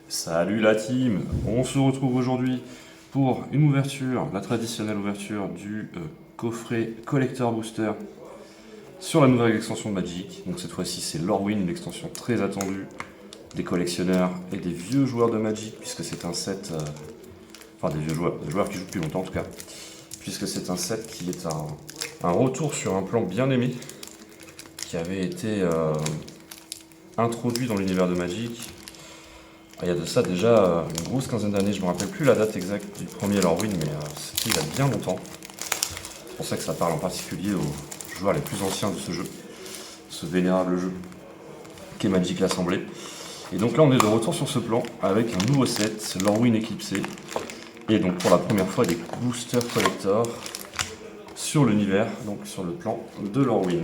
Salut la team, on se retrouve aujourd'hui pour une ouverture, la traditionnelle ouverture du coffret Collector Booster sur la nouvelle extension de Magic. Donc cette fois-ci c'est Lorwyn, une extension très attendue des collectionneurs et des vieux joueurs de Magic, puisque c'est un set, enfin des vieux joueurs, des joueurs qui jouent depuis longtemps en tout cas, puisque c'est un set qui est un retour sur un plan bien aimé, qui avait été introduit dans l'univers de Magic. Il y a de ça déjà une grosse quinzaine d'années, je ne me rappelle plus la date exacte du premier Lorwyn, mais c'était il y a bien longtemps. C'est pour ça que ça parle en particulier aux joueurs les plus anciens de ce jeu, ce vénérable jeu qu'est Magic l'Assemblée. Et donc là on est de retour sur ce plan avec un nouveau set, Lorwyn éclipsé, et donc pour la première fois des boosters collector sur l'univers, donc sur le plan de Lorwyn.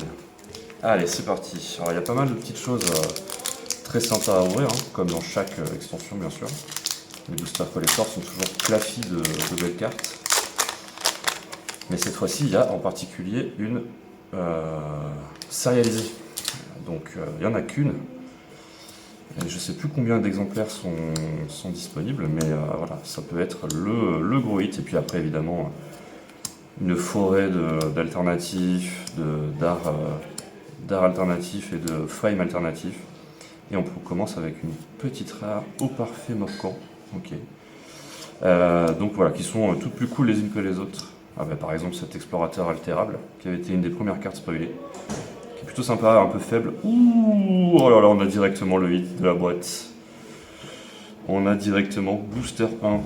Allez, c'est parti. Alors il y a pas mal de petites choses très sympa à ouvrir, hein, comme dans chaque extension bien sûr. Les boosters collector sont toujours clafis de belles cartes. Mais cette fois-ci, il y a en particulier une sérialisée. Donc il n'y en a qu'une. Et je ne sais plus combien d'exemplaires sont disponibles, mais voilà, ça peut être le gros hit. Et puis après, évidemment, une forêt d'alternatifs, d'art alternatif et de frame alternatif. Et on commence avec une petite rare au parfait Morcan. Ok. Donc voilà, qui sont toutes plus cool les unes que les autres. Par exemple cet explorateur altérable, qui avait été une des premières cartes spoilées. Qui est plutôt sympa, un peu faible. Ouh, oh là là, on a directement le hit de la boîte. On a directement Booster 1,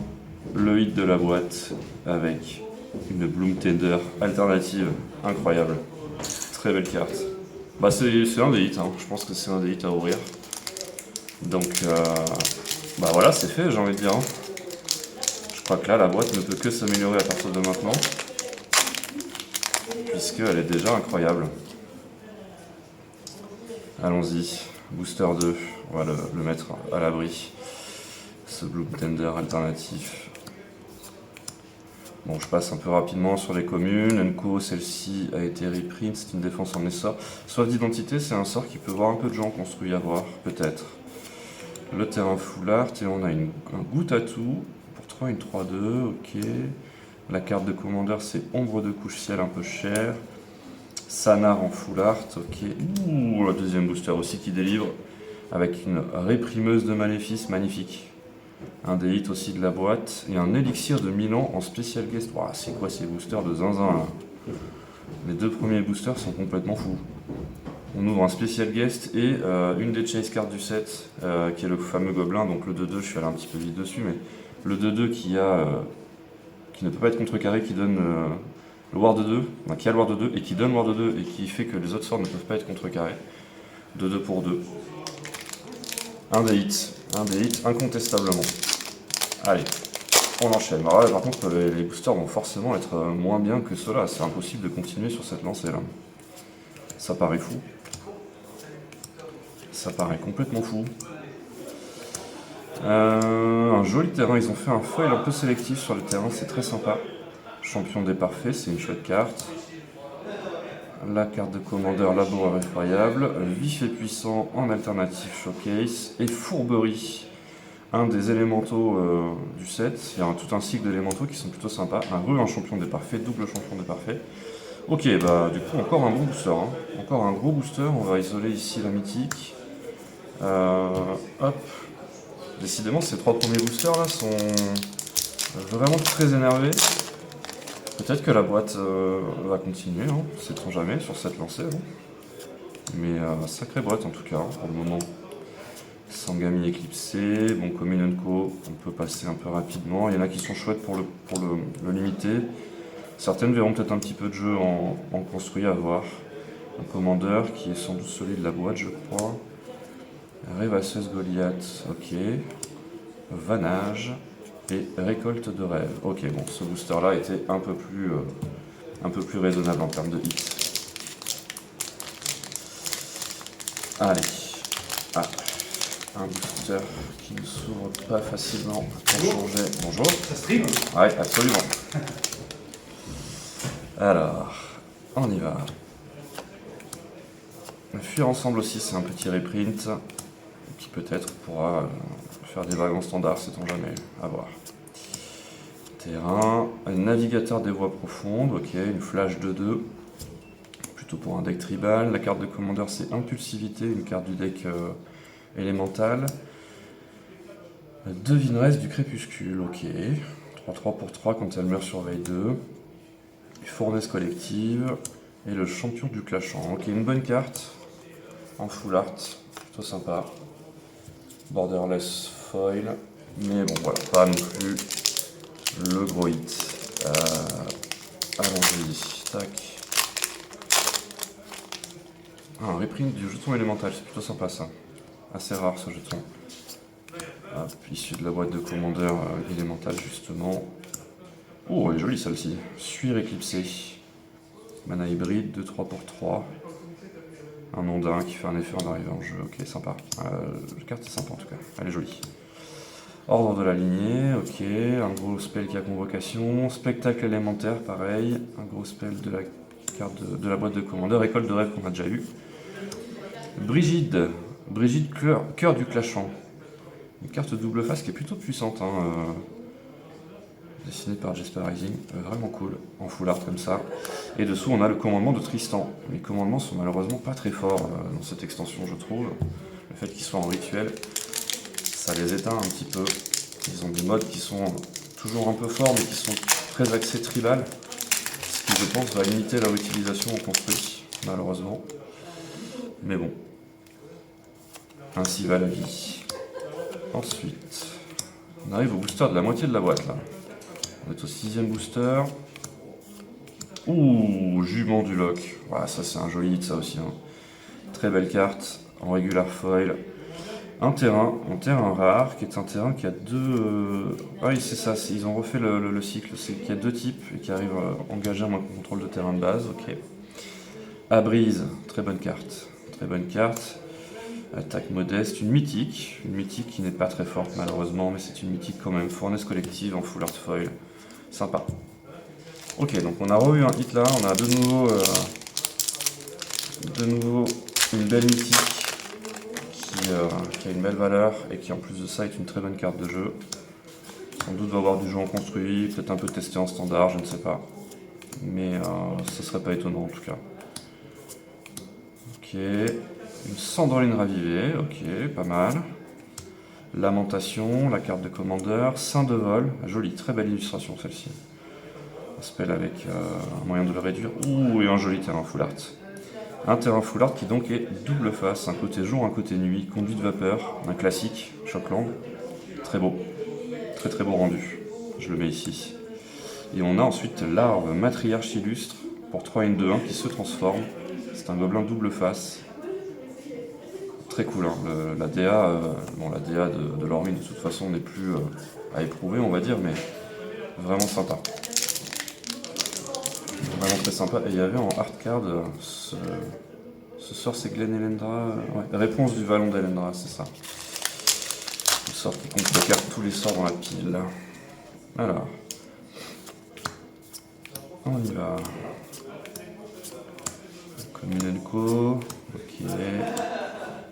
le hit de la boîte, avec une Bloom Tender alternative incroyable. Très belle carte. C'est un des hits, hein. Je pense que c'est un des hits à ouvrir. Donc, voilà, c'est fait, j'ai envie de dire. Hein. Je crois que là, la boîte ne peut que s'améliorer à partir de maintenant, puisqu'elle est déjà incroyable. Allons-y, Booster 2, on va le mettre à l'abri. Ce Bloom Tender alternatif. Bon, je passe un peu rapidement sur les communes. Enko, celle-ci a été reprint, c'est une défense en essor. Soif d'identité, c'est un sort qui peut voir un peu de gens construits à voir, peut-être. Le terrain full art, et on a un goutte à tout, pour 3, une 3-2, ok. La carte de commandeur, c'est ombre de couche ciel un peu cher. Sanar en full art, ok. Ouh, le deuxième booster aussi qui délivre, avec une réprimeuse de maléfice, magnifique. Un des hits aussi de la boîte, et un élixir de Milan en spécial guest. Wow, c'est quoi ces boosters de zinzin là? Les deux premiers boosters sont complètement fous. On ouvre un spécial guest et une des chase cards du set, qui est le fameux gobelin, donc le 2-2, je suis allé un petit peu vite dessus, mais le 2-2 qui ne peut pas être contrecarré, qui donne le Ward 2, enfin, qui a le Ward 2 et qui donne Ward 2 et qui fait que les autres sorts ne peuvent pas être contrecarrés. 2-2 pour 2. Un des hits incontestablement. Allez, on enchaîne. Alors là, par contre, les boosters vont forcément être moins bien que ceux-là, c'est impossible de continuer sur cette lancée là. Ça paraît fou. Ça paraît complètement fou. Un joli terrain, ils ont fait un foil un peu sélectif sur le terrain, c'est très sympa. Champion des parfaits, c'est une chouette carte. La carte de commandeur, laboureur effroyable. Vif et puissant en alternative showcase. Et fourberie, un des élémentaux du set. Il y a tout un cycle d'élémentaux qui sont plutôt sympas. Un champion des parfaits, double champion des parfaits. Ok, du coup encore un bon booster, hein. Encore un gros booster, on va isoler ici la mythique. Hop. Décidément ces trois premiers boosters là sont vraiment très énervés. Peut-être que la boîte va continuer, hein. Sait-on jamais sur cette lancée. Hein. Mais sacrée boîte en tout cas, hein, pour le moment. Sangami éclipsé, bon Commune Co, on peut passer un peu rapidement. Il y en a qui sont chouettes pour le limiter. Certaines verront peut-être un petit peu de jeu en construit à voir. Un commandeur qui est sans doute celui de la boîte, je crois. Rêvasseuse Goliath, ok. Vanage et récolte de rêve. Ok, bon, ce booster-là était un peu plus raisonnable en termes de hits. Allez, un booster qui ne s'ouvre pas facilement pour changer. Bonjour. Ça stream? Ouais, absolument. Alors, on y va. Fuir ensemble aussi, c'est un petit reprint qui peut-être pourra Faire des vagues en standard, sait-on jamais. À voir. Terrain. Un navigateur des voies profondes. Ok, une flash 2-2. Plutôt pour un deck tribal. La carte de commandeur, c'est impulsivité, une carte du deck élémental. Devineresse du crépuscule, ok. 3-3 pour 3 quand elle meurt surveille 2. Fournaise collective. Et le champion du clashant. Ok, une bonne carte. En full art. Plutôt sympa. Borderless foil. Mais bon, voilà, pas non plus le gros hit. Allons-y. Tac. Ah, un reprint du jeton élémental, c'est plutôt sympa ça. Assez rare ce jeton. Hop, issu de la boîte de commandeur élémental justement. Oh, elle est jolie celle-ci. Suir éclipsé. Mana hybride, 2-3 pour 3. Un ondin qui fait un effet en arrivant en jeu. Ok, sympa. La carte est sympa en tout cas. Elle est jolie. Ordre de la lignée, ok. Un gros spell qui a convocation. Spectacle élémentaire, pareil. Un gros spell de la carte de la boîte de commandeur. École de rêve qu'on a déjà eu. Brigide. Brigide, cœur du clashant. Une carte double face qui est plutôt puissante. Dessinée par Jesper Rising. Vraiment cool. En full art comme ça. Et dessous, on a le commandement de Tristan. Les commandements sont malheureusement pas très forts dans cette extension, je trouve. Le fait qu'ils soient en rituel, ça les éteint un petit peu. Ils ont des modes qui sont toujours un peu forts, mais qui sont très axés tribal. Ce qui, je pense, va limiter leur utilisation en construit, malheureusement. Mais bon. Ainsi va la vie. Ensuite, on arrive au booster de la moitié de la boîte, là. On est au 6ème booster. Ouh, jument du loch. Ouais, ça c'est un joli hit ça aussi. Très belle carte, en regular foil. Un terrain rare, qui est un terrain qui a deux... Ah oui, c'est ça, ils ont refait le cycle. C'est qu'il y a deux types et qui arrivent à engager un contrôle de terrain de base. Ok. Abrise, très bonne carte. Très bonne carte. Attaque modeste, une mythique qui n'est pas très forte malheureusement, mais c'est une mythique quand même. Fournaise collective en full art foil. Sympa. Ok, donc on a re-eu un hit là, on a de nouveau une belle mythique qui a une belle valeur et qui en plus de ça est une très bonne carte de jeu. Sans doute va avoir du jeu en construit, peut-être un peu testé en standard, je ne sais pas. Mais ce serait pas étonnant en tout cas. Ok, une Sandrine ravivée, ok, pas mal. Lamentation, la carte de commandeur, Saint de vol, jolie, très belle illustration celle-ci. Un spell avec un moyen de le réduire. Ouh, et un joli terrain full art. Un terrain full art qui donc est double face, un côté jour, un côté nuit, conduit de vapeur, un classique, Shockland. Très beau, très très beau rendu. Je le mets ici. Et on a ensuite l'arbre matriarche illustre pour 3 et 2-1 qui se transforme. C'est un gobelin double face. Très cool, hein. La DA, la DA de Lorwyn de toute façon n'est plus à éprouver on va dire, mais vraiment sympa. Vraiment très sympa. Et il y avait en art card ce sort, c'est Glen Elendra. Ouais, réponse du Vallon d'Elendra, c'est ça. Le sort qui contrecarre tous les sorts dans la pile. Alors, on y va. Communenco. Ok.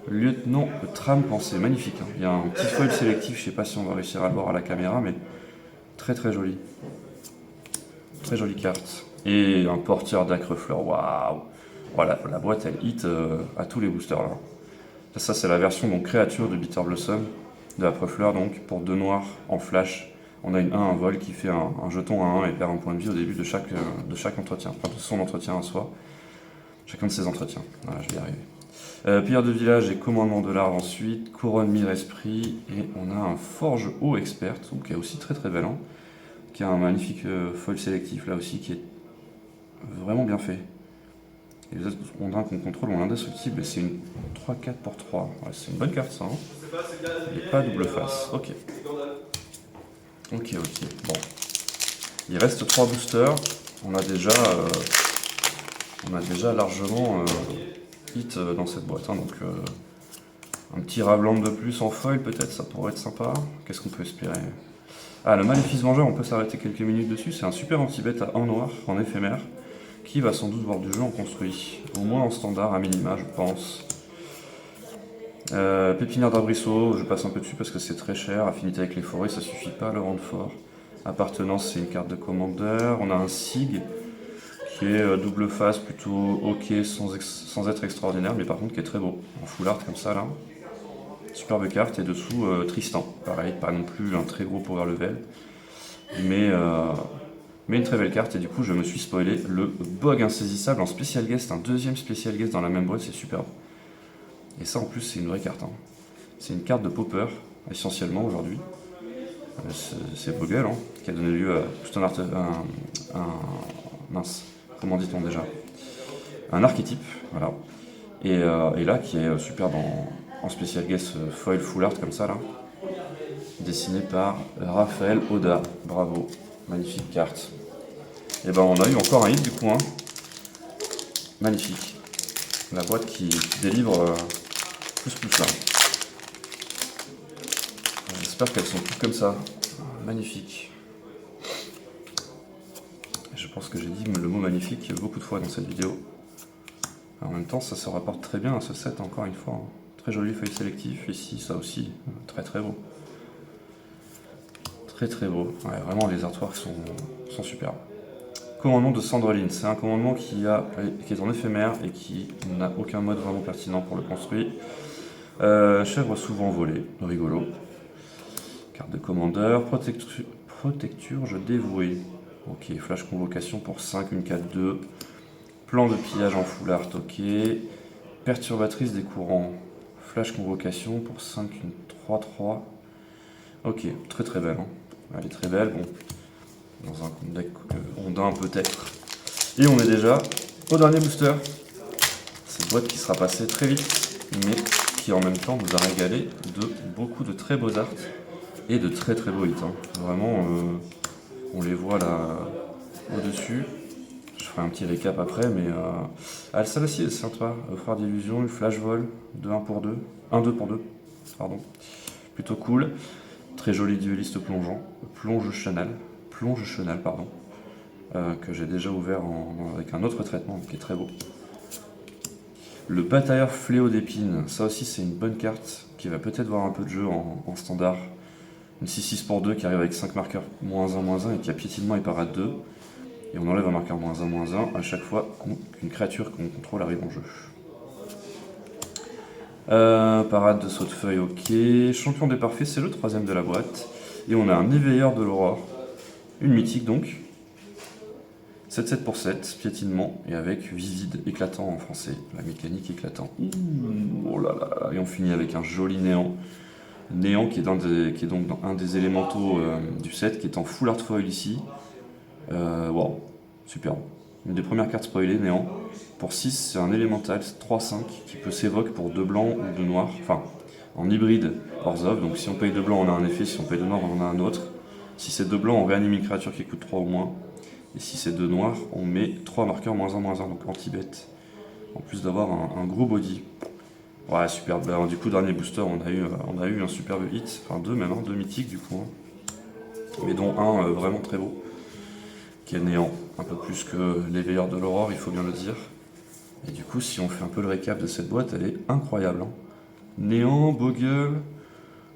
Lieutenant Trame Pensée, magnifique. Hein. Il y a un petit foil sélectif, je sais pas si on va réussir à le voir à la caméra, mais très très joli. Très jolie carte. Et un porteur d'acre-fleur, waouh! Voilà, la boîte elle hit à tous les boosters là. Ça c'est la version donc créature de Bitter Blossom, de l'acre-fleur donc, pour 2 noirs en flash. On a une 1, un vol qui fait un jeton à 1 et perd un point de vie au début de chaque entretien, enfin de son entretien à soi. Chacun de ses entretiens, voilà, je vais y arriver. Pierre de village et commandement de l'art ensuite, couronne mire esprit, et on a un forge eau experte, qui est aussi très très belle, hein, qui a un magnifique foil sélectif là aussi qui est vraiment bien fait. Et les autres ondins qu'on contrôle ont l'indestructible et c'est une 3-4 pour 3. Ouais, c'est une bonne carte ça. Hein. Et pas double face. Ok. Ok. Bon. Il reste 3 boosters. On a déjà largement hit dans cette boîte. Hein, donc un petit Ravland de plus en foil peut-être, ça pourrait être sympa. Qu'est-ce qu'on peut espérer? Ah, le Maléfice Vengeur, on peut s'arrêter quelques minutes dessus. C'est un super anti-bête à 1 noir en éphémère qui va sans doute voir du jeu en construit. Au moins en standard, à minima, je pense. Pépinière d'arbrisseau, je passe un peu dessus parce que c'est très cher. Affinité avec les forêts, ça suffit pas à le rendre fort. Appartenance, c'est une carte de commandeur. On a un SIG qui est double face, plutôt ok sans être extraordinaire, mais par contre qui est très beau. En full art comme ça là. Superbe carte. Et dessous, Tristan. Pareil, pas non plus un très gros power level, mais, mais une très belle carte. Et du coup, je me suis spoilé le Bog insaisissable en spécial guest, un deuxième spécial guest dans la même boîte, c'est superbe. Et ça en plus, c'est une vraie carte. Hein. C'est une carte de popper, essentiellement aujourd'hui. C'est Bogle hein, qui a donné lieu à tout mince, comment dit-on déjà, un archétype, voilà. Et là, qui est superbe en spécial guest foil full art comme ça là, dessiné par Raphaël Oda. Bravo, magnifique carte. Et ben on a eu encore un hit du coup, hein. Magnifique. La boîte qui délivre plus là. J'espère qu'elles sont toutes comme ça. Magnifique. Je pense que j'ai dit le mot magnifique beaucoup de fois dans cette vidéo. En même temps, ça se rapporte très bien à ce set, encore une fois. Hein. Très joli feuille sélectif. Ici, ça aussi, très très beau. Très très beau. Ouais, vraiment, les artworks sont superbes. Commandement de Sandreline. C'est un commandement qui est en éphémère et qui n'a aucun mode vraiment pertinent pour le construire. Chèvre souvent volée, rigolo. Carte de commandeur, protecturge dévouée. Ok, flash convocation pour 5, une 4-2. Plan de pillage en full art, ok. Perturbatrice des courants. Flash convocation pour 5, une 3-3. Ok, très très belle. Hein. Elle est très belle, bon. Dans un deck ondin peut-être. Et on est déjà au dernier booster. Cette boîte qui sera passée très vite, mais qui en même temps nous a régalé de beaucoup de très beaux arts et de très très beaux hits. Hein. Vraiment, on les voit là au-dessus. Je ferai un petit récap après, mais celle-ci est sympa. Offreur d'illusion, une flash vol de 1 pour 2. 1-2 pour 2, pardon. Plutôt cool. Très joli dueliste plongeant. Plonge chenal, pardon. Que j'ai déjà ouvert avec un autre traitement qui est très beau. Le batailleur fléau d'épines, ça aussi c'est une bonne carte qui va peut-être voir un peu de jeu en standard. Une 6-6 pour 2 qui arrive avec 5 marqueurs -1/-1 et qui a piétinement et parade 2. Et on enlève un marqueur -1/-1 à chaque fois qu'une créature qu'on contrôle arrive en jeu. Parade de saut de feuille, ok. Champion des parfaits, c'est le 3ème de la boîte. Et on a un éveilleur de l'aurore. Une mythique donc. 7-7 pour 7, piétinement, et avec vivide, éclatant en français. La mécanique éclatant. Ouh, oh là là, et on finit avec un joli néant. Néant qui est donc dans un des élémentaux du set, qui est en full art foil ici. Wow, superbe. Une des premières cartes spoilées, néant. Pour 6, c'est un élémental, 3-5, qui peut s'évoquer pour 2 blancs ou 2 noirs. Enfin, en hybride Orzhov, donc si on paye 2 blancs, on a un effet, si on paye 2 noirs, on en a un autre. Si c'est 2 blancs, on réanime une créature qui coûte 3 ou moins. Et si c'est 2 noirs, on met 3 marqueurs -1/-1, donc anti-bet. En plus d'avoir un gros body. Ouais, superbe. Bah, du coup, dernier booster, on a eu un superbe hit. Enfin, 2 même, 2 mythiques du coup. Hein. Mais dont un vraiment très beau. Qui est néant. Un peu plus que l'éveilleur de l'aurore, il faut bien le dire. Et du coup, si on fait un peu le récap de cette boîte, elle est incroyable. Hein. Néant, Bogle,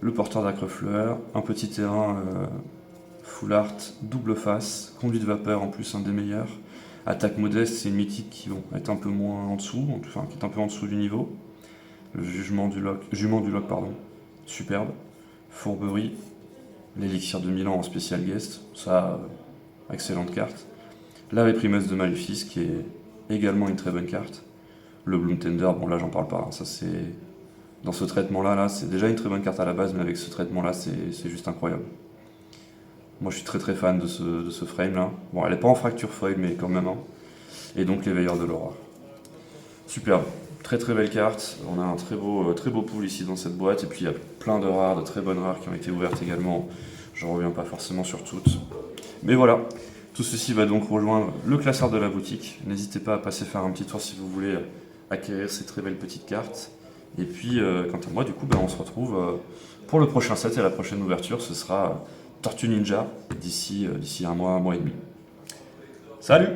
le porteur d'acre-fleur, un petit terrain full art, double face, conduit de vapeur en plus un des meilleurs. Attaque modeste, c'est une mythique qui vont être un peu moins en dessous, enfin qui est un peu en dessous du niveau. Le jument du loch, pardon, superbe. Fourberie, l'élixir de Milan en spécial guest, ça, excellente carte. La réprimeuse de Maléfice qui est également une très bonne carte. Le Bloom Tender, bon là j'en parle pas, hein. Ça c'est dans ce traitement là c'est déjà une très bonne carte à la base, mais avec ce traitement là c'est juste incroyable. Moi je suis très très fan de ce frame là. Bon, elle est pas en fracture foil, mais quand même. Hein. Et donc l'éveilleur de l'aurore. Superbe, très très belle carte. On a un très beau pool ici dans cette boîte, et puis il y a plein de rares, de très bonnes rares qui ont été ouvertes également. Je reviens pas forcément sur toutes, mais voilà. Tout ceci va donc rejoindre le classeur de la boutique. N'hésitez pas à passer faire un petit tour si vous voulez acquérir ces très belles petites cartes. Et puis, quant à moi, du coup, on se retrouve pour le prochain set et la prochaine ouverture. Ce sera Tortue Ninja d'ici un mois et demi. Salut!